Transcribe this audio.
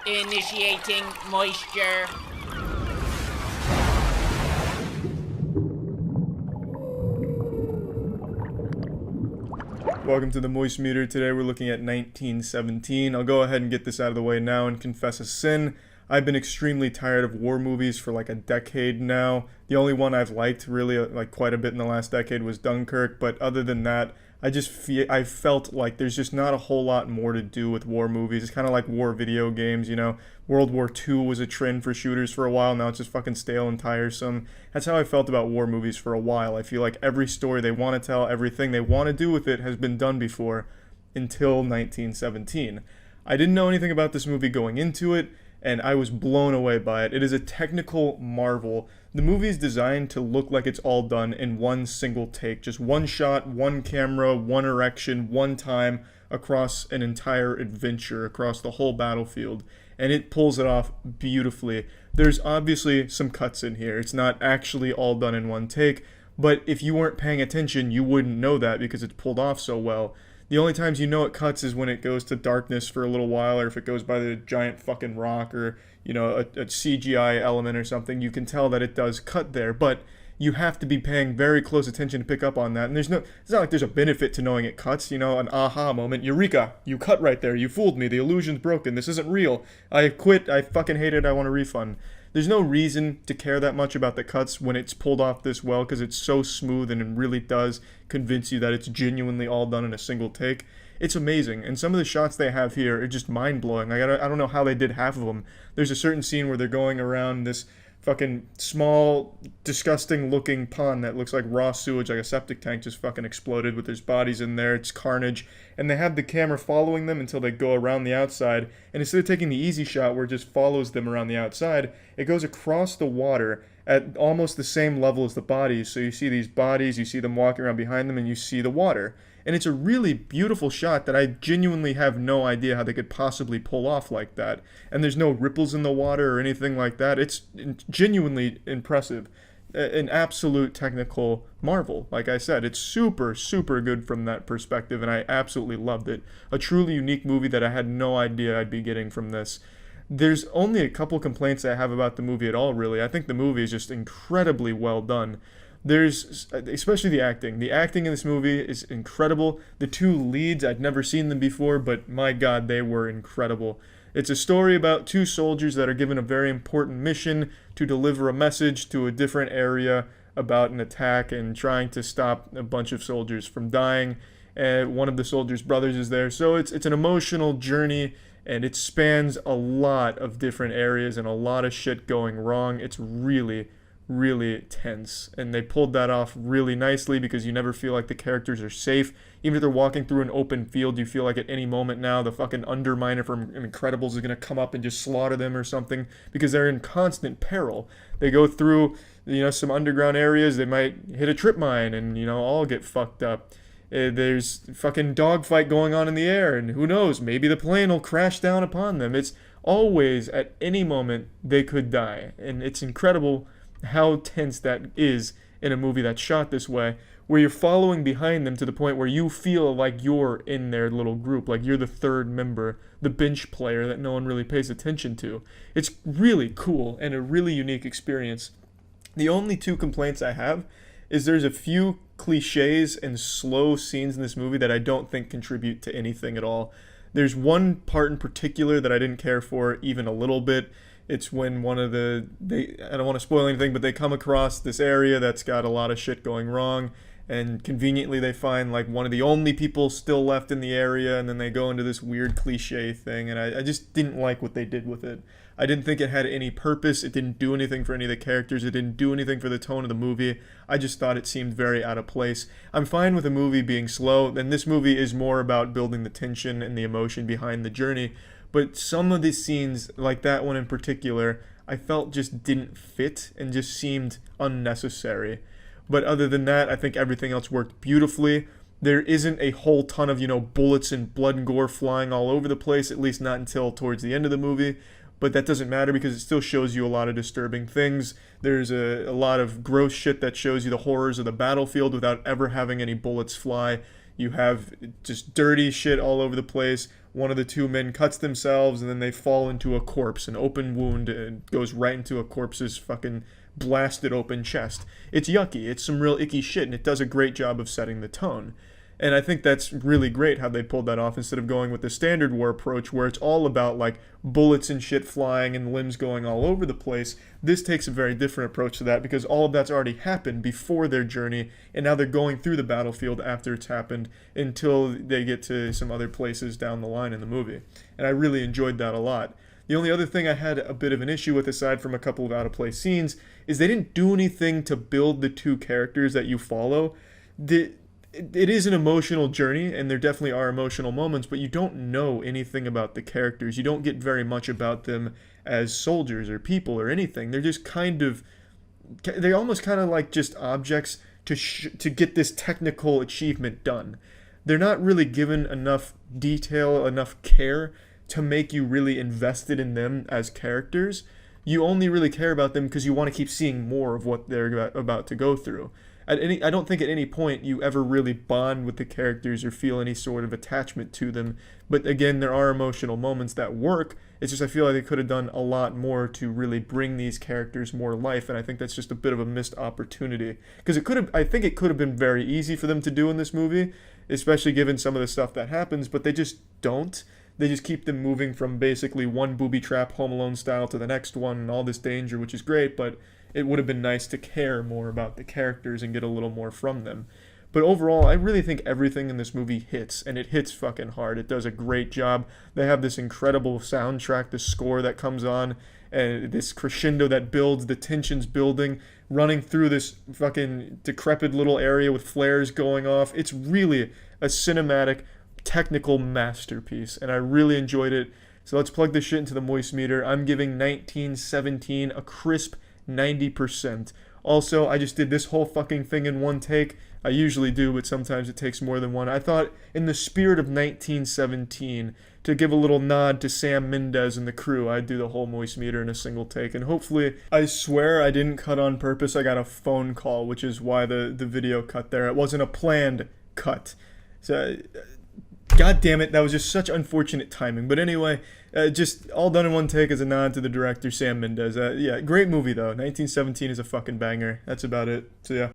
Initiating moisture. Welcome to the Moist Meter. Today we're looking at 1917. I'll go ahead and get this out of the way now and confess a sin. I've been extremely tired of war movies for like a decade now. The only one I've liked really like quite a bit in the last decade was Dunkirk, but other than that, I felt like there's just not a whole lot more to do with war movies. It's kind of like war video games, you know. World War II was a trend for shooters for a while. Now it's just fucking stale and tiresome. That's how I felt about war movies for a while. I feel like every story they want to tell, everything they want to do with it has been done before until 1917. I didn't know anything about this movie going into it, and I was blown away by it. It is a technical marvel. The movie is designed to look like it's all done in one single take. Just one shot, one camera, one erection, one time across an entire adventure, across the whole battlefield. And it pulls it off beautifully. There's obviously some cuts in here. It's not actually all done in one take, but if you weren't paying attention, you wouldn't know that because it's pulled off so well. The only times you know it cuts is when it goes to darkness for a little while, or if it goes by the giant fucking rock, or, you know, a CGI element or something. You can tell that it does cut there, but you have to be paying very close attention to pick up on that. And it's not like there's a benefit to knowing it cuts, you know, an aha moment. Eureka! You cut right there. You fooled me. The illusion's broken. This isn't real. I quit. I fucking hate it. I want a refund. There's no reason to care that much about the cuts when it's pulled off this well, because it's so smooth and it really does convince you that it's genuinely all done in a single take. It's amazing, and some of the shots they have here are just mind-blowing. Like, I don't know how they did half of them. There's a certain scene where they're going around this fucking small, disgusting-looking pond that looks like raw sewage, like a septic tank just fucking exploded with there's bodies in there. It's carnage. And they have the camera following them until they go around the outside. And instead of taking the easy shot where it just follows them around the outside, it goes across the water at almost the same level as the bodies. So you see these bodies, you see them walking around behind them, and you see the water. And it's a really beautiful shot that I genuinely have no idea how they could possibly pull off like that. And there's no ripples in the water or anything like that. It's genuinely impressive. An absolute technical marvel. Like I said, it's super, super good from that perspective, and I absolutely loved it. A truly unique movie that I had no idea I'd be getting from this. There's only a couple complaints I have about the movie at all, really. I think the movie is just incredibly well done. There's especially the acting. The acting in this movie is incredible. The two leads, I'd never seen them before, but my God, they were incredible. It's a story about two soldiers that are given a very important mission to deliver a message to a different area about an attack and trying to stop a bunch of soldiers from dying. And one of the soldiers' brothers is there. So it's an emotional journey, and it spans a lot of different areas and a lot of shit going wrong. It's really, really tense, and they pulled that off really nicely because you never feel like the characters are safe. Even if they're walking through an open field, you feel like at any moment now the fucking Underminer from Incredibles is going to come up and just slaughter them or something, because they're in constant peril. They go through, you know, some underground areas, they might hit a trip mine and, you know, all get fucked up. There's fucking dogfight going on in the air, and who knows, maybe the plane will crash down upon them. It's always, at any moment, they could die, and it's incredible how tense that is in a movie that's shot this way, where you're following behind them to the point where you feel like you're in their little group, like you're the third member, the bench player that no one really pays attention to. It's really cool and a really unique experience. The only two complaints I have is there's a few cliches and slow scenes in this movie that I don't think contribute to anything at all. There's one part in particular that I didn't care for even a little bit. It's when I don't want to spoil anything, but they come across this area that's got a lot of shit going wrong, and conveniently they find like one of the only people still left in the area, and then they go into this weird cliche thing, and I just didn't like what they did with it. I didn't think it had any purpose. It didn't do anything for any of the characters. It didn't do anything for the tone of the movie. I just thought it seemed very out of place. I'm fine with a movie being slow, and this movie is more about building the tension and the emotion behind the journey. But some of these scenes, like that one in particular, I felt just didn't fit and just seemed unnecessary. But other than that, I think everything else worked beautifully. There isn't a whole ton of, bullets and blood and gore flying all over the place, at least not until towards the end of the movie. But that doesn't matter because it still shows you a lot of disturbing things. There's a lot of gross shit that shows you the horrors of the battlefield without ever having any bullets fly. You have just dirty shit all over the place, one of the two men cuts themselves and then they fall into a corpse, an open wound, and goes right into a corpse's fucking blasted open chest. It's yucky. It's some real icky shit, and it does a great job of setting the tone. And I think that's really great how they pulled that off instead of going with the standard war approach where it's all about like bullets and shit flying and limbs going all over the place. This takes a very different approach to that because all of that's already happened before their journey, and now they're going through the battlefield after it's happened until they get to some other places down the line in the movie. And I really enjoyed that a lot. The only other thing I had a bit of an issue with, aside from a couple of out-of-place scenes, is they didn't do anything to build the two characters that you follow. It is an emotional journey, and there definitely are emotional moments, but you don't know anything about the characters. You don't get very much about them as soldiers or people or anything. They're just they're almost kind of like just objects to get this technical achievement done. They're not really given enough detail, enough care to make you really invested in them as characters. You only really care about them because you want to keep seeing more of what they're about to go through. I don't think at any point you ever really bond with the characters or feel any sort of attachment to them. But again, there are emotional moments that work. It's just I feel like they could have done a lot more to really bring these characters more life, and I think that's just a bit of a missed opportunity. Because I think it could have been very easy for them to do in this movie, especially given some of the stuff that happens, but they just don't. They just keep them moving from basically one booby trap Home Alone style to the next one and all this danger, which is great, but it would have been nice to care more about the characters and get a little more from them. But overall, I really think everything in this movie hits, and it hits fucking hard. It does a great job. They have this incredible soundtrack, this score that comes on, and this crescendo that builds, the tensions building, running through this fucking decrepit little area with flares going off. It's really a cinematic, technical masterpiece, and I really enjoyed it. So let's plug this shit into the moist meter. I'm giving 1917 a crisp 90%. Also, I just did this whole fucking thing in one take. I usually do, but sometimes it takes more than one. I thought, in the spirit of 1917, to give a little nod to Sam Mendes and the crew, I'd do the whole moist meter in a single take. And hopefully, I swear I didn't cut on purpose. I got a phone call, which is why the video cut there. It wasn't a planned cut. So, God damn it, that was just such unfortunate timing. But anyway, just all done in one take as a nod to the director, Sam Mendes. Yeah, great movie, though. 1917 is a fucking banger. That's about it. So, yeah.